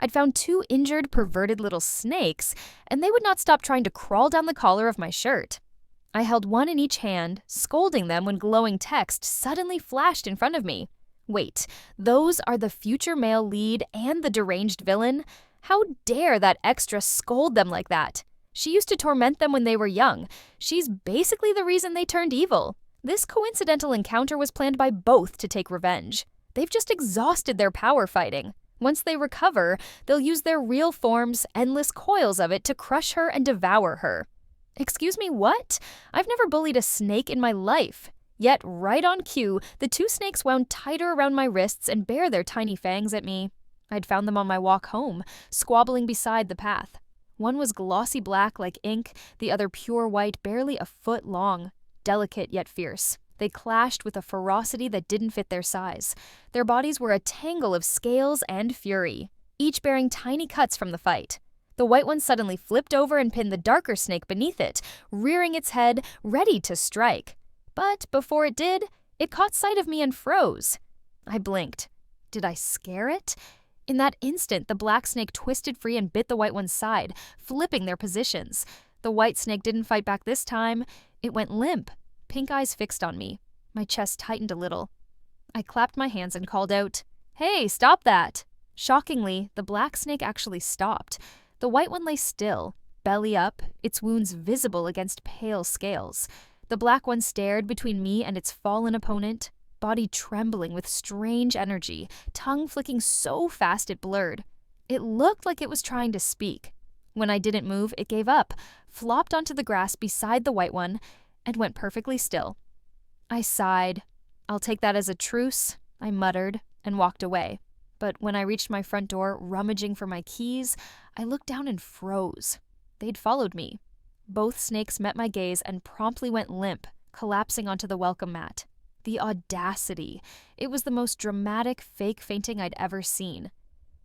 I'd found two injured, perverted little snakes, and they would not stop trying to crawl down the collar of my shirt. I held one in each hand, scolding them when glowing text suddenly flashed in front of me. Wait, those are the future male lead and the deranged villain? How dare that extra scold them like that? She used to torment them when they were young. She's basically the reason they turned evil. This coincidental encounter was planned by both to take revenge. They've just exhausted their power fighting. Once they recover, they'll use their real forms, endless coils of it, to crush her and devour her. Excuse me, what? I've never bullied a snake in my life. Yet, right on cue, the two snakes wound tighter around my wrists and bare their tiny fangs at me. I'd found them on my walk home, squabbling beside the path. One was glossy black like ink, the other pure white, barely a foot long. Delicate yet fierce. They clashed with a ferocity that didn't fit their size. Their bodies were a tangle of scales and fury, each bearing tiny cuts from the fight. The white one suddenly flipped over and pinned the darker snake beneath it, rearing its head, ready to strike. But before it did, it caught sight of me and froze. I blinked. Did I scare it? In that instant, the black snake twisted free and bit the white one's side, flipping their positions. The white snake didn't fight back this time. It went limp, pink eyes fixed on me. My chest tightened a little. I clapped my hands and called out, "Hey, stop that!" Shockingly, the black snake actually stopped. The white one lay still, belly up, its wounds visible against pale scales. The black one stared between me and its fallen opponent, body trembling with strange energy, tongue flicking so fast it blurred. It looked like it was trying to speak. When I didn't move, it gave up, flopped onto the grass beside the white one, and went perfectly still. I sighed. "I'll take that as a truce," I muttered, and walked away. But when I reached my front door, rummaging for my keys, I looked down and froze. They'd followed me. Both snakes met my gaze and promptly went limp, collapsing onto the welcome mat. The audacity. It was the most dramatic fake fainting I'd ever seen.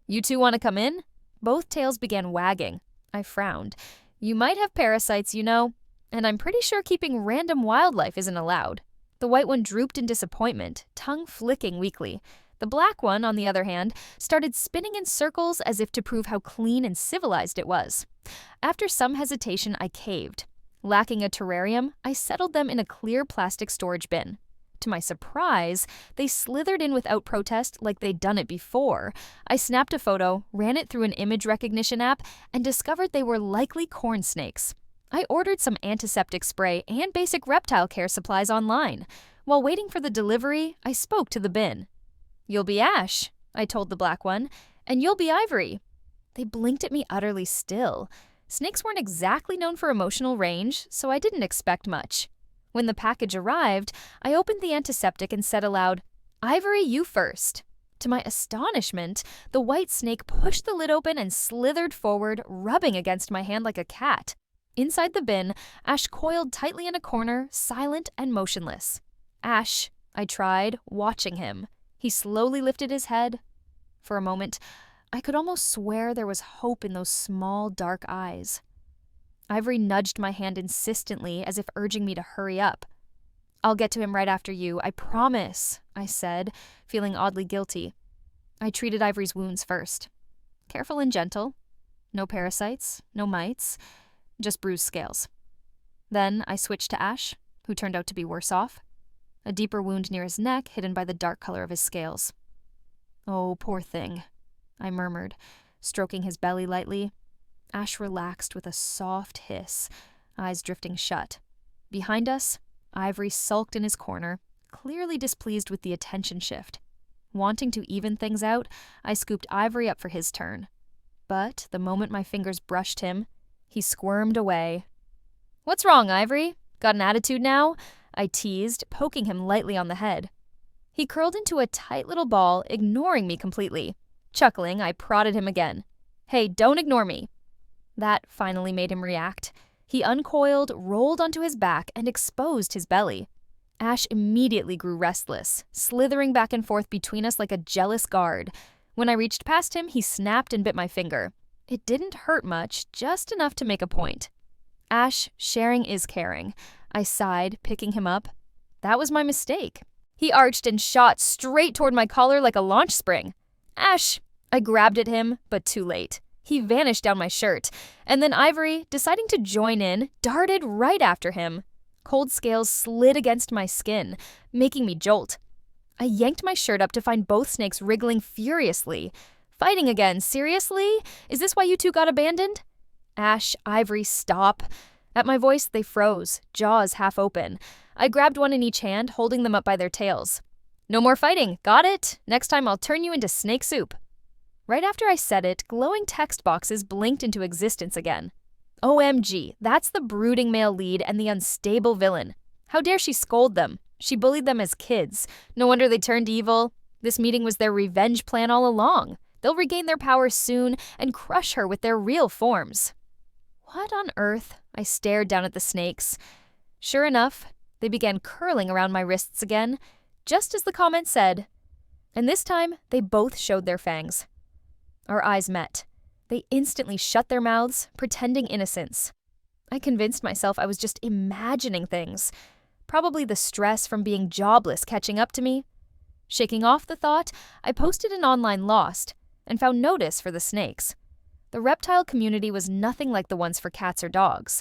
"You two want to come in?" Both tails began wagging. I frowned. "You might have parasites, you know, and I'm pretty sure keeping random wildlife isn't allowed." The white one drooped in disappointment, tongue flicking weakly. The black one, on the other hand, started spinning in circles as if to prove how clean and civilized it was. After some hesitation, I caved. Lacking a terrarium, I settled them in a clear plastic storage bin. To my surprise, they slithered in without protest like they'd done it before. I snapped a photo, ran it through an image recognition app, and discovered they were likely corn snakes. I ordered some antiseptic spray and basic reptile care supplies online. While waiting for the delivery, I spoke to the bin. "You'll be Ash," I told the black one, "and you'll be Ivory." They blinked at me utterly still. Snakes weren't exactly known for emotional range, so I didn't expect much. When the package arrived, I opened the antiseptic and said aloud, "Ivory, you first." To my astonishment, the white snake pushed the lid open and slithered forward, rubbing against my hand like a cat. Inside the bin, Ash coiled tightly in a corner, silent and motionless. "Ash," I tried, watching him. He slowly lifted his head. For a moment, I could almost swear there was hope in those small, dark eyes. Ivory nudged my hand insistently, as if urging me to hurry up. "I'll get to him right after you, I promise," I said, feeling oddly guilty. I treated Ivory's wounds first. Careful and gentle. No parasites, no mites, just bruised scales. Then I switched to Ash, who turned out to be worse off. A deeper wound near his neck, hidden by the dark color of his scales. "Oh, poor thing," I murmured, stroking his belly lightly. Ash relaxed with a soft hiss, eyes drifting shut. Behind us, Ivory sulked in his corner, clearly displeased with the attention shift. Wanting to even things out, I scooped Ivory up for his turn. But the moment my fingers brushed him, he squirmed away. "What's wrong, Ivory? Got an attitude now?" I teased, poking him lightly on the head. He curled into a tight little ball, ignoring me completely. Chuckling, I prodded him again. "Hey, don't ignore me." That finally made him react. He uncoiled, rolled onto his back, and exposed his belly. Ash immediately grew restless, slithering back and forth between us like a jealous guard. When I reached past him, he snapped and bit my finger. It didn't hurt much, just enough to make a point. "Ash, sharing is caring," I sighed, picking him up. That was my mistake. He arched and shot straight toward my collar like a launch spring. "Ash!" I grabbed at him, but too late. He vanished down my shirt, and then Ivory, deciding to join in, darted right after him. Cold scales slid against my skin, making me jolt. I yanked my shirt up to find both snakes wriggling furiously. Fighting again, seriously? Is this why you two got abandoned? Ash, Ivory, stop. At my voice, they froze, jaws half open. I grabbed one in each hand, holding them up by their tails. No more fighting, got it? Next time I'll turn you into snake soup. Right after I said it, glowing text boxes blinked into existence again. OMG, that's the brooding male lead and the unstable villain. How dare she scold them? She bullied them as kids. No wonder they turned evil. This meeting was their revenge plan all along. They'll regain their power soon and crush her with their real forms. What on earth? I stared down at the snakes. Sure enough, they began curling around my wrists again, just as the comment said. And this time, they both showed their fangs. Our eyes met. They instantly shut their mouths, pretending innocence. I convinced myself I was just imagining things. Probably the stress from being jobless catching up to me. Shaking off the thought, I posted an online Lost and found notice for the snakes. The reptile community was nothing like the ones for cats or dogs.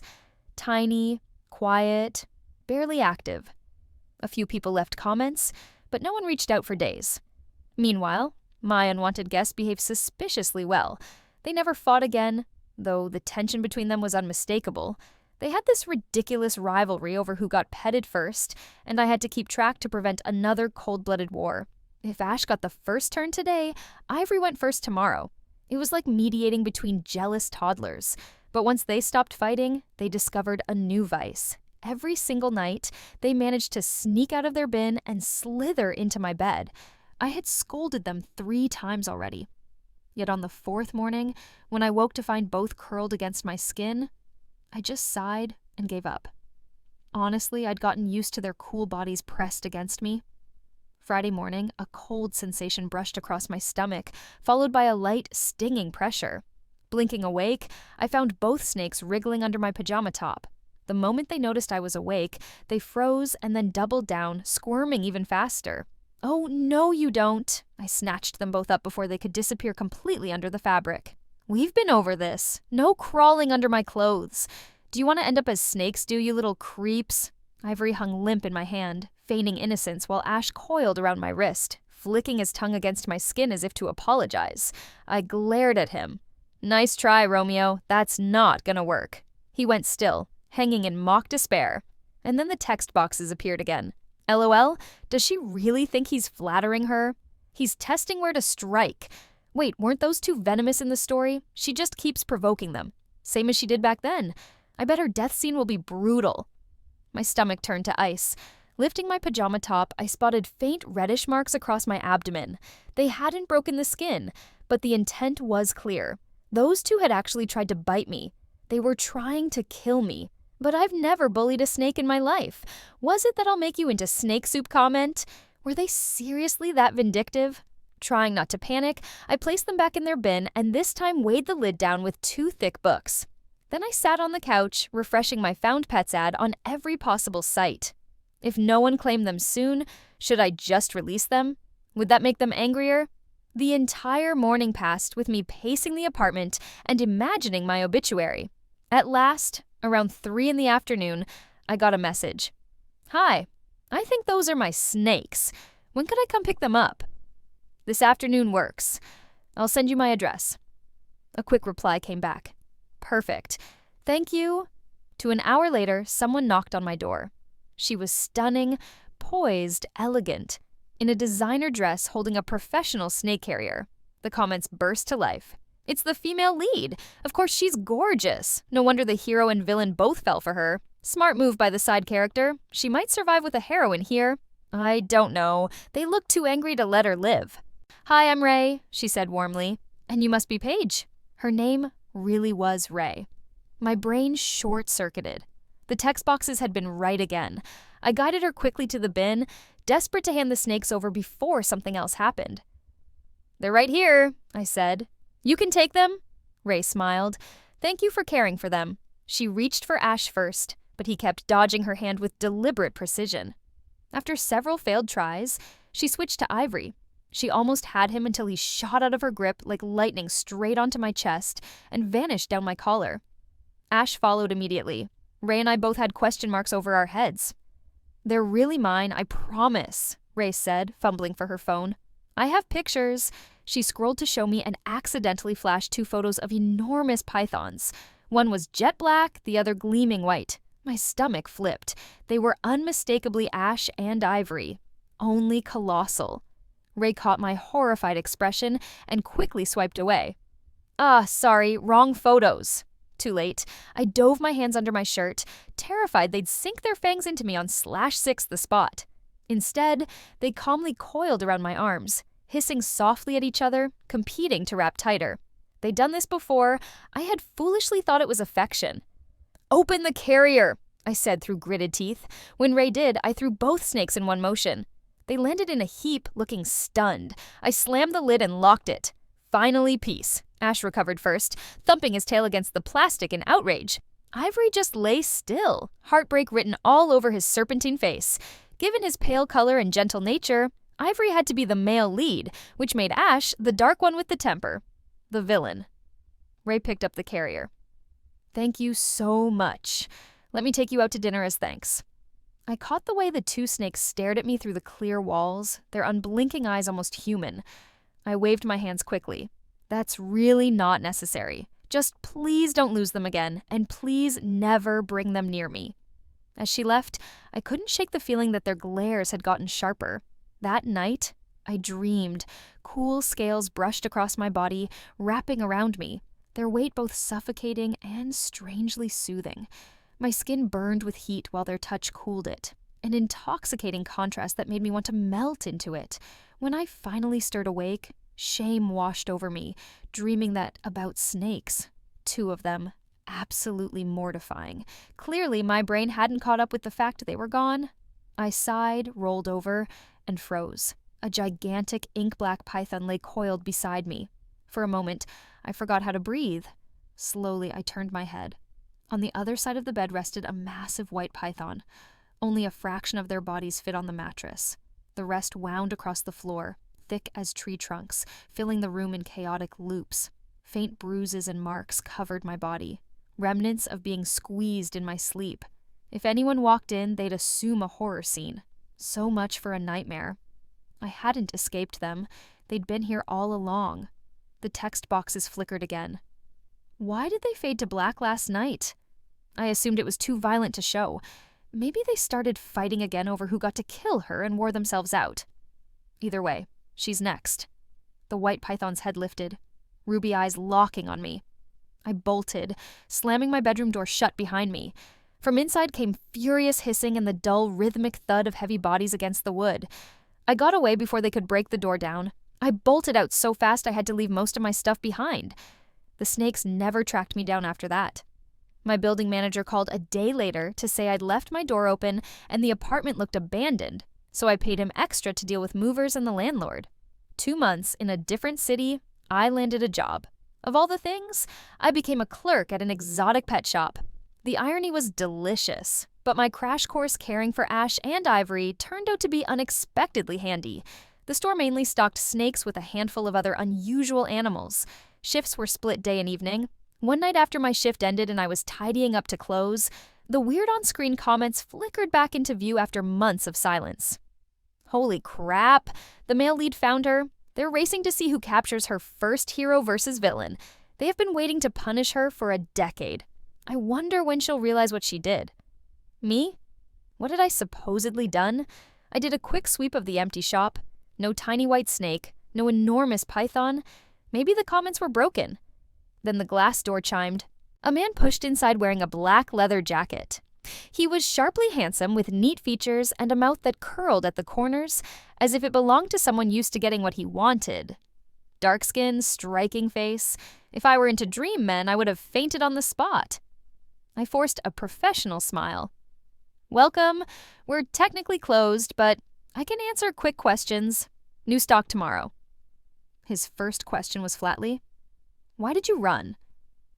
Tiny, quiet, barely active. A few people left comments, but no one reached out for days. Meanwhile, my unwanted guests behaved suspiciously well. They never fought again, though the tension between them was unmistakable. They had this ridiculous rivalry over who got petted first, and I had to keep track to prevent another cold-blooded war. If Ash got the first turn today, Ivory went first tomorrow. It was like mediating between jealous toddlers. But once they stopped fighting, they discovered a new vice. Every single night, they managed to sneak out of their bin and slither into my bed. I had scolded them 3 times already. Yet on the 4th morning, when I woke to find both curled against my skin, I just sighed and gave up. Honestly, I'd gotten used to their cool bodies pressed against me. Friday morning, a cold sensation brushed across my stomach, followed by a light, stinging pressure. Blinking awake, I found both snakes wriggling under my pajama top. The moment they noticed I was awake, they froze and then doubled down, squirming even faster. Oh, no you don't. I snatched them both up before they could disappear completely under the fabric. We've been over this. No crawling under my clothes. Do you want to end up as snakes do, you little creeps? Ivory hung limp in my hand, feigning innocence while Ash coiled around my wrist, flicking his tongue against my skin as if to apologize. I glared at him. Nice try, Romeo. That's not gonna work. He went still, hanging in mock despair. And then the text boxes appeared again. LOL, does she really think he's flattering her? He's testing where to strike. Wait, weren't those two venomous in the story? She just keeps provoking them. Same as she did back then. I bet her death scene will be brutal. My stomach turned to ice. Lifting my pajama top, I spotted faint reddish marks across my abdomen. They hadn't broken the skin, but the intent was clear. Those two had actually tried to bite me. They were trying to kill me. But I've never bullied a snake in my life. Was it that I'll make you into snake soup comment? Were they seriously that vindictive? Trying not to panic, I placed them back in their bin and this time weighed the lid down with 2 thick books. Then I sat on the couch, refreshing my Found Pets ad on every possible site. If no one claimed them soon, should I just release them? Would that make them angrier? The entire morning passed with me pacing the apartment and imagining my obituary. At last, around 3 in the afternoon, I got a message. Hi, I think those are my snakes. When could I come pick them up? This afternoon works. I'll send you my address. A quick reply came back. Perfect. Thank you. To an hour later, someone knocked on my door. She was stunning, poised, elegant, in a designer dress holding a professional snake carrier. The comments burst to life. It's the female lead. Of course, she's gorgeous. No wonder the hero and villain both fell for her. Smart move by the side character. She might survive with a heroine here. I don't know. They look too angry to let her live. Hi, I'm Ray, she said warmly. And you must be Paige. Her name really was Ray. My brain short-circuited. The text boxes had been right again. I guided her quickly to the bin, desperate to hand the snakes over before something else happened. They're right here, I said. You can take them? Ray smiled. Thank you for caring for them. She reached for Ash first, but he kept dodging her hand with deliberate precision. After several failed tries, she switched to Ivory. She almost had him until he shot out of her grip like lightning straight onto my chest and vanished down my collar. Ash followed immediately. Ray and I both had question marks over our heads. "They're really mine, I promise," Ray said, fumbling for her phone. "I have pictures." She scrolled to show me and accidentally flashed 2 photos of enormous pythons. One was jet black, the other gleaming white. My stomach flipped. They were unmistakably ash and ivory. Only colossal. Ray caught my horrified expression and quickly swiped away. Sorry, wrong photos." Too late. I dove my hands under my shirt, terrified they'd sink their fangs into me on /6 the spot. Instead, they calmly coiled around my arms, hissing softly at each other, competing to wrap tighter. They'd done this before. I had foolishly thought it was affection. "Open the carrier," I said through gritted teeth. When Ray did, I threw both snakes in one motion. They landed in a heap, looking stunned. I slammed the lid and locked it. Finally, peace. Ash recovered first, thumping his tail against the plastic in outrage. Ivory just lay still, heartbreak written all over his serpentine face. Given his pale color and gentle nature, Ivory had to be the male lead, which made Ash the dark one with the temper. The villain. Ray picked up the carrier. "Thank you so much. Let me take you out to dinner as thanks." I caught the way the 2 snakes stared at me through the clear walls, their unblinking eyes almost human. I waved my hands quickly. "That's really not necessary. Just please don't lose them again, and please never bring them near me." As she left, I couldn't shake the feeling that their glares had gotten sharper. That night, I dreamed. Cool scales brushed across my body, wrapping around me, their weight both suffocating and strangely soothing. My skin burned with heat while their touch cooled it, an intoxicating contrast that made me want to melt into it. When I finally stirred awake, shame washed over me, dreaming that about snakes. 2 of them. Absolutely mortifying. Clearly, my brain hadn't caught up with the fact they were gone. I sighed, rolled over, and froze. A gigantic ink-black python lay coiled beside me. For a moment, I forgot how to breathe. Slowly, I turned my head. On the other side of the bed rested a massive white python. Only a fraction of their bodies fit on the mattress. The rest wound across the floor, thick as tree trunks, filling the room in chaotic loops. Faint bruises and marks covered my body, remnants of being squeezed in my sleep. If anyone walked in, they'd assume a horror scene. So much for a nightmare. I hadn't escaped them. They'd been here all along. The text boxes flickered again. Why did they fade to black last night? I assumed it was too violent to show. Maybe they started fighting again over who got to kill her and wore themselves out. Either way, she's next. The white python's head lifted, ruby eyes locking on me. I bolted, slamming my bedroom door shut behind me. From inside came furious hissing and the dull, rhythmic thud of heavy bodies against the wood. I got away before they could break the door down. I bolted out so fast I had to leave most of my stuff behind. The snakes never tracked me down after that. My building manager called a day later to say I'd left my door open and the apartment looked abandoned, so I paid him extra to deal with movers and the landlord. 2 months in a different city, I landed a job. Of all the things, I became a clerk at an exotic pet shop. The irony was delicious, but my crash course caring for Ash and Ivory turned out to be unexpectedly handy. The store mainly stocked snakes with a handful of other unusual animals. Shifts were split day and evening. One night after my shift ended and I was tidying up to close, the weird on-screen comments flickered back into view after months of silence. Holy crap! The male lead found her. They're racing to see who captures her first hero versus villain. They have been waiting to punish her for a decade. I wonder when she'll realize what she did. Me? What had I supposedly done? I did a quick sweep of the empty shop. No tiny white snake, no enormous python. Maybe the comments were broken. Then the glass door chimed. A man pushed inside wearing a black leather jacket. He was sharply handsome with neat features and a mouth that curled at the corners, as if it belonged to someone used to getting what he wanted. Dark skin, striking face. If I were into dream men, I would have fainted on the spot. I forced a professional smile. Welcome. We're technically closed, but I can answer quick questions. New stock tomorrow. His first question was flatly, "Why did you run?"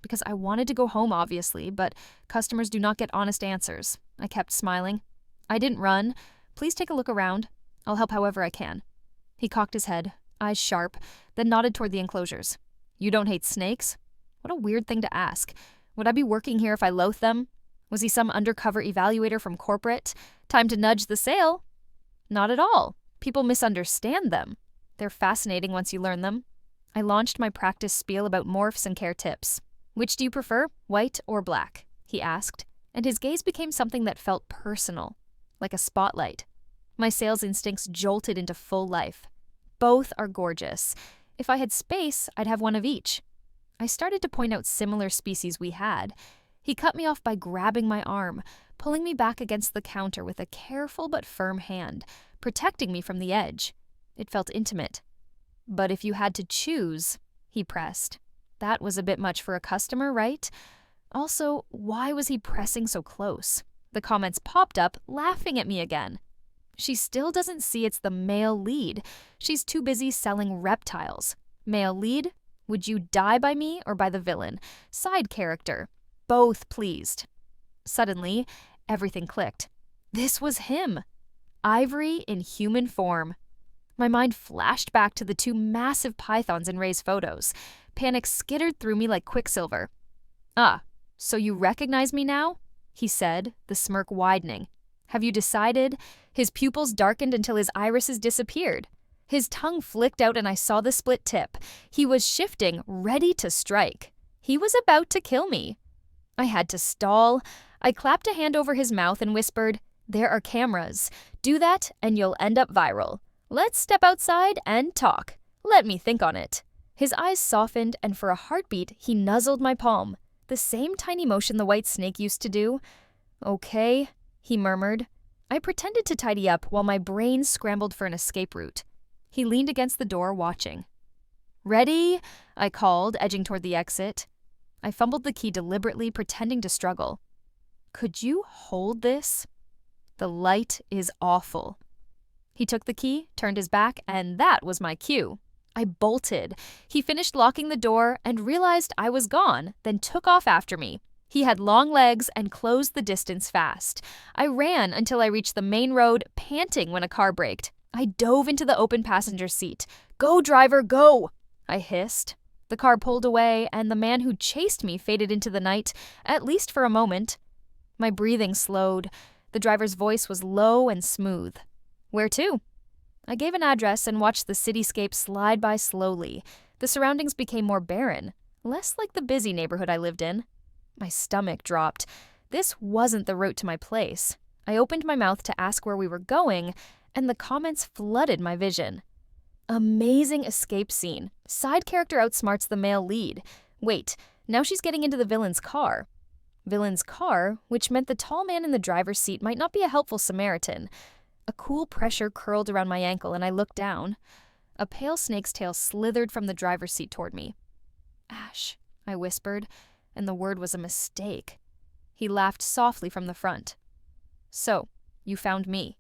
Because I wanted to go home, obviously, but customers do not get honest answers. I kept smiling. "I didn't run. Please take a look around. I'll help however I can." He cocked his head. eyes sharp, then nodded toward the enclosures. You don't hate snakes? What a weird thing to ask. Would I be working here if I loathed them? Was he some undercover evaluator from corporate? Time to nudge the sale? Not at all. People misunderstand them. They're fascinating once you learn them. I launched my practice spiel about morphs and care tips. Which do you prefer, white or black? He asked, and his gaze became something that felt personal, like a spotlight. My sales instincts jolted into full life. Both are gorgeous. If I had space, I'd have one of each. I started to point out similar species we had. He cut me off by grabbing my arm, pulling me back against the counter with a careful but firm hand, protecting me from the edge. It felt intimate. But if you had to choose, he pressed. That was a bit much for a customer, right? Also, why was he pressing so close? The comments popped up, laughing at me again. She still doesn't see it's the male lead. She's too busy selling reptiles. Male lead? Would you die by me or by the villain? Side character. Both pleased. Suddenly, everything clicked. This was him. Ivory in human form. My mind flashed back to the two massive pythons in Ray's photos. Panic skittered through me like quicksilver. Ah, so you recognize me now? He said, the smirk widening. Have you decided? His pupils darkened until his irises disappeared. His tongue flicked out and I saw the split tip. He was shifting, ready to strike. He was about to kill me. I had to stall. I clapped a hand over his mouth and whispered, "There are cameras. Do that and you'll end up viral. Let's step outside and talk. Let me think on it." His eyes softened and for a heartbeat, he nuzzled my palm. The same tiny motion the white snake used to do. "Okay," he murmured. I pretended to tidy up while my brain scrambled for an escape route. He leaned against the door, watching. "Ready?" I called, edging toward the exit. I fumbled the key deliberately, pretending to struggle. "Could you hold this? The light is awful." He took the key, turned his back, and that was my cue. I bolted. He finished locking the door and realized I was gone, then took off after me. He had long legs and closed the distance fast. I ran until I reached the main road, panting when a car braked. I dove into the open passenger seat. "Go, driver, go!" I hissed. The car pulled away, and the man who chased me faded into the night, at least for a moment. My breathing slowed. The driver's voice was low and smooth. "Where to?" I gave an address and watched the cityscape slide by slowly. The surroundings became more barren, less like the busy neighborhood I lived in. My stomach dropped. This wasn't the route to my place. I opened my mouth to ask where we were going, and the comments flooded my vision. Amazing escape scene. Side character outsmarts the male lead. Wait, now she's getting into the villain's car. Villain's car, which meant the tall man in the driver's seat might not be a helpful Samaritan. A cool pressure curled around my ankle and I looked down. A pale snake's tail slithered from the driver's seat toward me. "Ash," I whispered, and the word was a mistake. He laughed softly from the front. "So, you found me."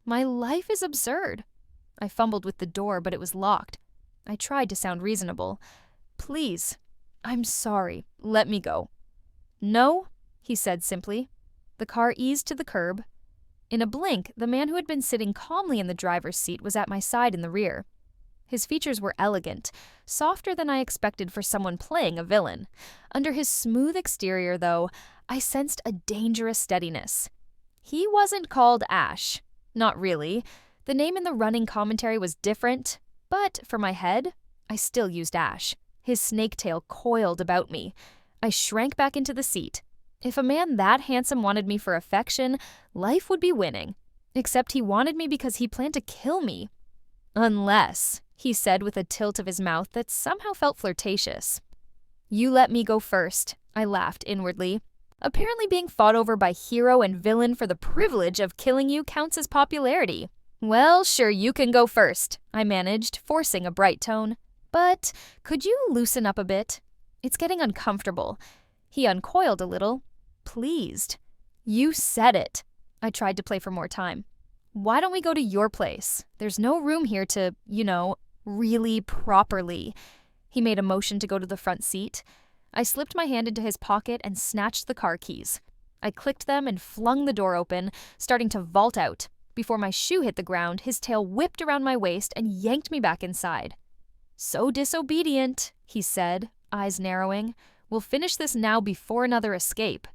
My life is absurd. I fumbled with the door, but it was locked. I tried to sound reasonable. "Please, I'm sorry. Let me go." "No," he said simply. The car eased to the curb. In a blink, the man who had been sitting calmly in the driver's seat was at my side in the rear. His features were elegant, softer than I expected for someone playing a villain. Under his smooth exterior, though, I sensed a dangerous steadiness. He wasn't called Ash. Not really. The name in the running commentary was different, but for my head, I still used Ash. His snake tail coiled about me. I shrank back into the seat. If a man that handsome wanted me for affection, life would be winning. Except he wanted me because he planned to kill me. "Unless," he said with a tilt of his mouth that somehow felt flirtatious. "You let me go first," I laughed inwardly. Apparently being fought over by hero and villain for the privilege of killing you counts as popularity. "Well, sure, you can go first," I managed, forcing a bright tone. "But could you loosen up a bit? It's getting uncomfortable." He uncoiled a little. Pleased. "You said it." I tried to play for more time. "Why don't we go to your place? There's no room here to, really properly." He made a motion to go to the front seat. I slipped my hand into his pocket and snatched the car keys. I clicked them and flung the door open, starting to vault out. Before my shoe hit the ground, his tail whipped around my waist and yanked me back inside. "So disobedient," he said, eyes narrowing. "We'll finish this now before another escape."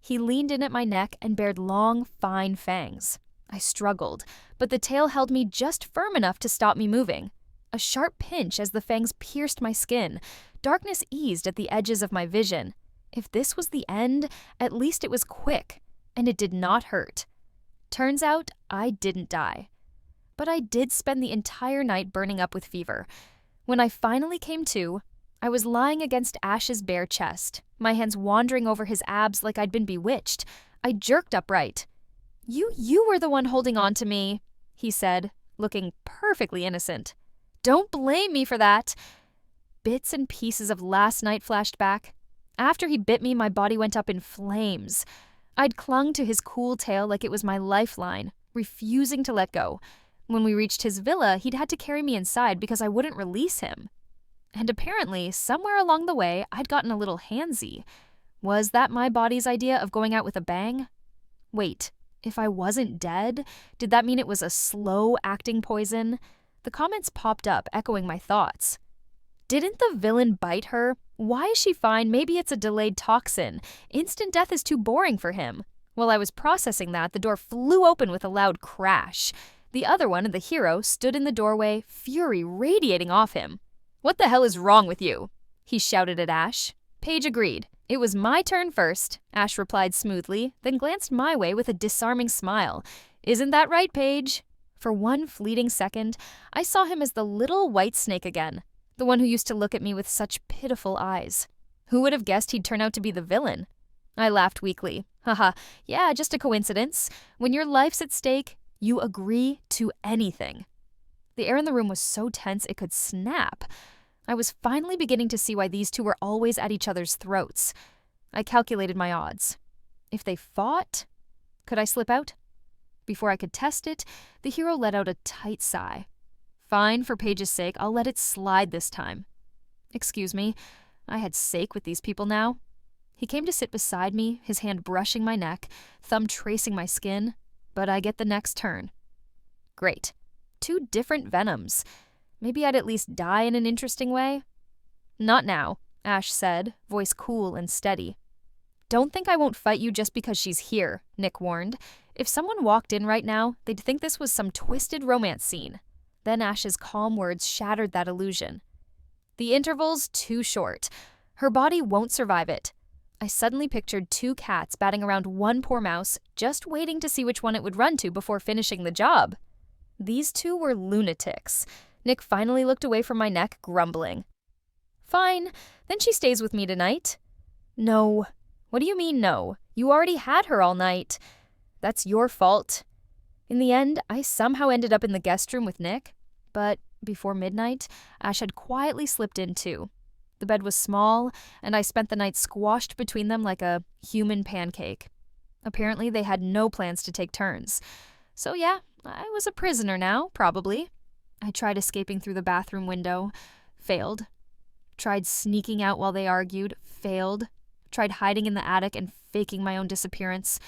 He leaned in at my neck and bared long, fine fangs. I struggled, but the tail held me just firm enough to stop me moving. A sharp pinch as the fangs pierced my skin. Darkness eased at the edges of my vision. If this was the end, at least it was quick, and it did not hurt. Turns out, I didn't die. But I did spend the entire night burning up with fever. When I finally came to, I was lying against Ash's bare chest, my hands wandering over his abs like I'd been bewitched. I jerked upright. You were the one holding on to me," he said, looking perfectly innocent. "Don't blame me for that." Bits and pieces of last night flashed back. After he bit me, my body went up in flames. I'd clung to his cool tail like it was my lifeline, refusing to let go. When we reached his villa, he'd had to carry me inside because I wouldn't release him. And apparently, somewhere along the way, I'd gotten a little handsy. Was that my body's idea of going out with a bang? Wait, if I wasn't dead, did that mean it was a slow-acting poison? The comments popped up, echoing my thoughts. Didn't the villain bite her? Why is she fine? Maybe it's a delayed toxin. Instant death is too boring for him. While I was processing that, the door flew open with a loud crash. The other one, the hero, stood in the doorway, fury radiating off him. "What the hell is wrong with you?" he shouted at Ash. Paige agreed. "It was my turn first," Ash replied smoothly, then glanced my way with a disarming smile. "Isn't that right, Paige?" For one fleeting second, I saw him as the little white snake again, the one who used to look at me with such pitiful eyes. Who would have guessed he'd turn out to be the villain? I laughed weakly. Haha, yeah, just a coincidence. When your life's at stake, you agree to anything. The air in the room was so tense it could snap. I was finally beginning to see why these two were always at each other's throats. I calculated my odds. If they fought, could I slip out? Before I could test it, the hero let out a tight sigh. Fine, for Paige's sake, I'll let it slide this time. Excuse me, I had sake with these people now. He came to sit beside me, his hand brushing my neck, thumb tracing my skin, but I get the next turn. Great. 2 different venoms. Maybe I'd at least die in an interesting way? Not now, Ash said, voice cool and steady. Don't think I won't fight you just because she's here, Nick warned. If someone walked in right now, they'd think this was some twisted romance scene. Then Ash's calm words shattered that illusion. The interval's too short. Her body won't survive it. I suddenly pictured 2 cats batting around one poor mouse, just waiting to see which one it would run to before finishing the job. These 2 were lunatics. Nick finally looked away from my neck, grumbling. Fine, then she stays with me tonight. No. What do you mean no? You already had her all night. That's your fault. In the end, I somehow ended up in the guest room with Nick, but before midnight, Ash had quietly slipped in too. The bed was small, and I spent the night squashed between them like a human pancake. Apparently, they had no plans to take turns. So yeah, I was a prisoner now, probably. I tried escaping through the bathroom window. Failed. Tried sneaking out while they argued. Failed. Tried hiding in the attic and faking my own disappearance.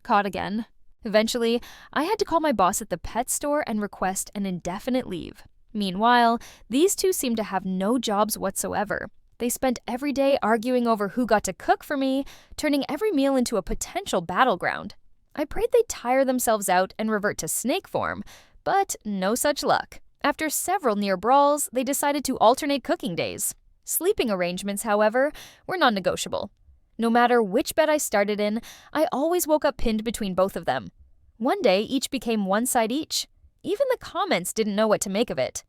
Caught again. Eventually, I had to call my boss at the pet store and request an indefinite leave. Meanwhile, these 2 seemed to have no jobs whatsoever. They spent every day arguing over who got to cook for me, turning every meal into a potential battleground. I prayed they'd tire themselves out and revert to snake form, but no such luck. After several near brawls, they decided to alternate cooking days. Sleeping arrangements, however, were non-negotiable. No matter which bed I started in, I always woke up pinned between both of them. One day, each became one side each. Even the comments didn't know what to make of it.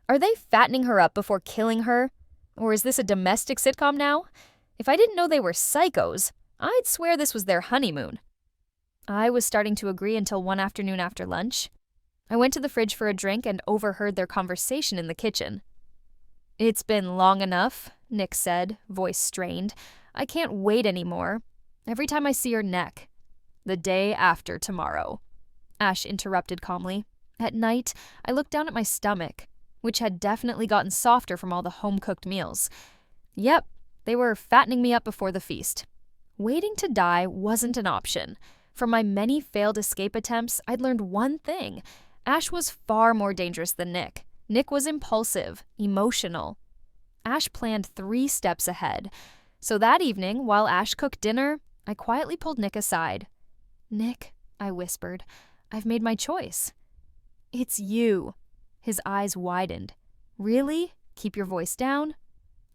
Are they fattening her up before killing her? Or is this a domestic sitcom now? If I didn't know they were psychos, I'd swear this was their honeymoon. I was starting to agree until one afternoon after lunch. I went to the fridge for a drink and overheard their conversation in the kitchen. It's been long enough, Nick said, voice strained. I can't wait anymore. Every time I see her neck. The day after tomorrow, Ash interrupted calmly. At night, I looked down at my stomach, which had definitely gotten softer from all the home-cooked meals. Yep, they were fattening me up before the feast. Waiting to die wasn't an option. From my many failed escape attempts, I'd learned one thing. Ash was far more dangerous than Nick. Nick was impulsive, emotional. Ash planned 3 steps ahead. So that evening, while Ash cooked dinner, I quietly pulled Nick aside. "Nick," I whispered, "I've made my choice." "It's you." His eyes widened. "Really? Keep your voice down."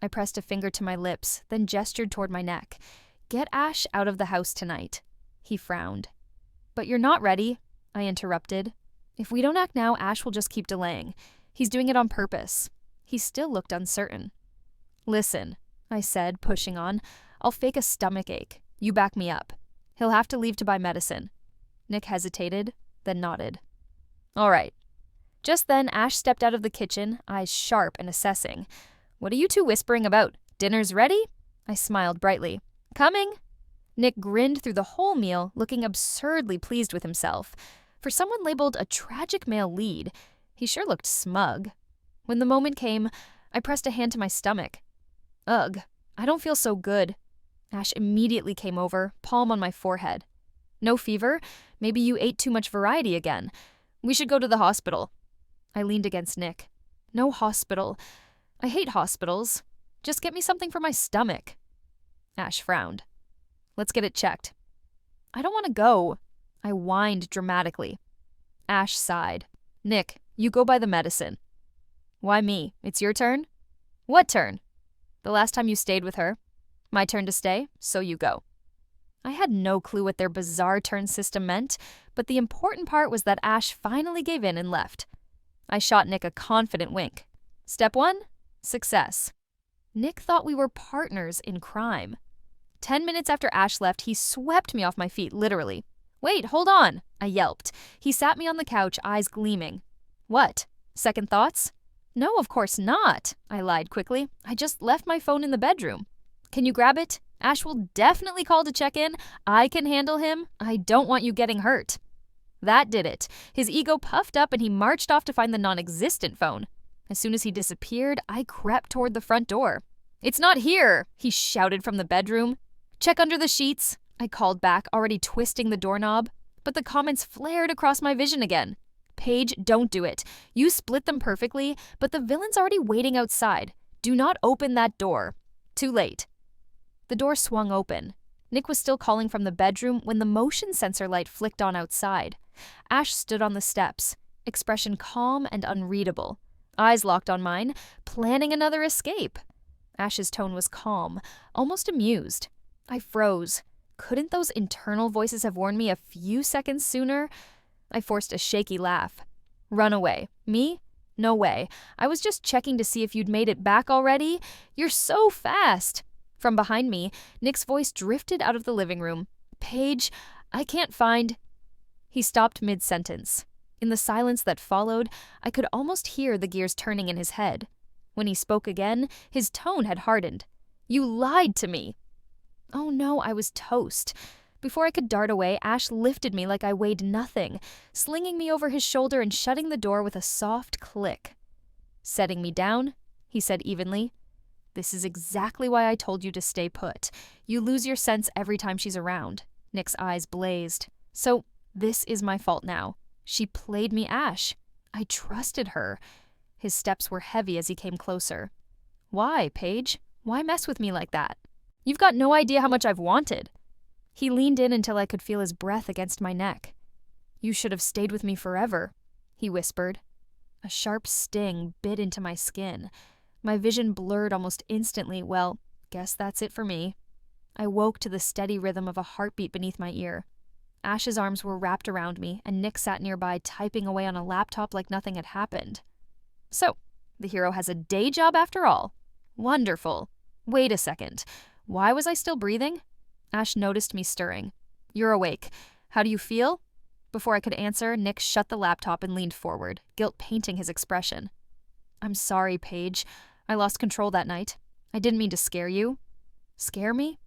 I pressed a finger to my lips, then gestured toward my neck. "Get Ash out of the house tonight." He frowned. "But you're not ready," I interrupted. "If we don't act now, Ash will just keep delaying. He's doing it on purpose." He still looked uncertain. "Listen," I said, pushing on, "I'll fake a stomach ache. You back me up. He'll have to leave to buy medicine." Nick hesitated, then nodded. "All right." Just then, Ash stepped out of the kitchen, eyes sharp and assessing. "What are you two whispering about? Dinner's ready?" I smiled brightly. "Coming." Nick grinned through the whole meal, looking absurdly pleased with himself. For someone labeled a tragic male lead, he sure looked smug. When the moment came, I pressed a hand to my stomach. "Ugh, I don't feel so good." Ash immediately came over, palm on my forehead. "No fever? Maybe you ate too much variety again. We should go to the hospital." I leaned against Nick. "No hospital. I hate hospitals. Just get me something for my stomach." Ash frowned. "Let's get it checked." "I don't want to go." I whined dramatically. Ash sighed. "Nick, you go buy the medicine." "Why me? It's your turn?" "What turn?" "The last time you stayed with her. My turn to stay, so you go." I had no clue what their bizarre turn system meant, but the important part was that Ash finally gave in and left. I shot Nick a confident wink. Step 1? Success. Nick thought we were partners in crime. 10 minutes after Ash left, he swept me off my feet, literally. "Wait, hold on," I yelped. He sat me on the couch, eyes gleaming. "What? Second thoughts?" "No, of course not," I lied quickly. "I just left my phone in the bedroom." "Can you grab it? Ash will definitely call to check in. I can handle him. I don't want you getting hurt." That did it. His ego puffed up and he marched off to find the non-existent phone. As soon as he disappeared, I crept toward the front door. "It's not here," he shouted from the bedroom. "Check under the sheets," I called back, already twisting the doorknob. But the comments flared across my vision again. "Paige, don't do it. You split them perfectly, but the villain's already waiting outside. Do not open that door." Too late. The door swung open. Nick was still calling from the bedroom when the motion sensor light flicked on outside. Ash stood on the steps, expression calm and unreadable. Eyes locked on mine, planning another escape. Ash's tone was calm, almost amused. I froze. Couldn't those internal voices have warned me a few seconds sooner? I forced a shaky laugh. "Run away. Me? No way. I was just checking to see if you'd made it back already. You're so fast." From behind me, Nick's voice drifted out of the living room. "Paige, I can't find—" He stopped mid-sentence. In the silence that followed, I could almost hear the gears turning in his head. When he spoke again, his tone had hardened. "You lied to me." Oh no, I was toast. Before I could dart away, Ash lifted me like I weighed nothing, slinging me over his shoulder and shutting the door with a soft click. "Setting me down," he said evenly. "This is exactly why I told you to stay put. You lose your sense every time she's around." Nick's eyes blazed. "So, this is my fault now. She played me Ash. I trusted her." His steps were heavy as he came closer. "Why, Paige? Why mess with me like that? You've got no idea how much I've wanted." He leaned in until I could feel his breath against my neck. "You should have stayed with me forever," he whispered. A sharp sting bit into my skin. My vision blurred almost instantly. Well, guess that's it for me. I woke to the steady rhythm of a heartbeat beneath my ear. Ash's arms were wrapped around me, and Nick sat nearby typing away on a laptop like nothing had happened. So, the hero has a day job after all. Wonderful. Wait a second. Why was I still breathing? Ash noticed me stirring. "You're awake. How do you feel?" Before I could answer, Nick shut the laptop and leaned forward, guilt painting his expression. "I'm sorry, Paige. I lost control that night. I didn't mean to scare you." "Scare me?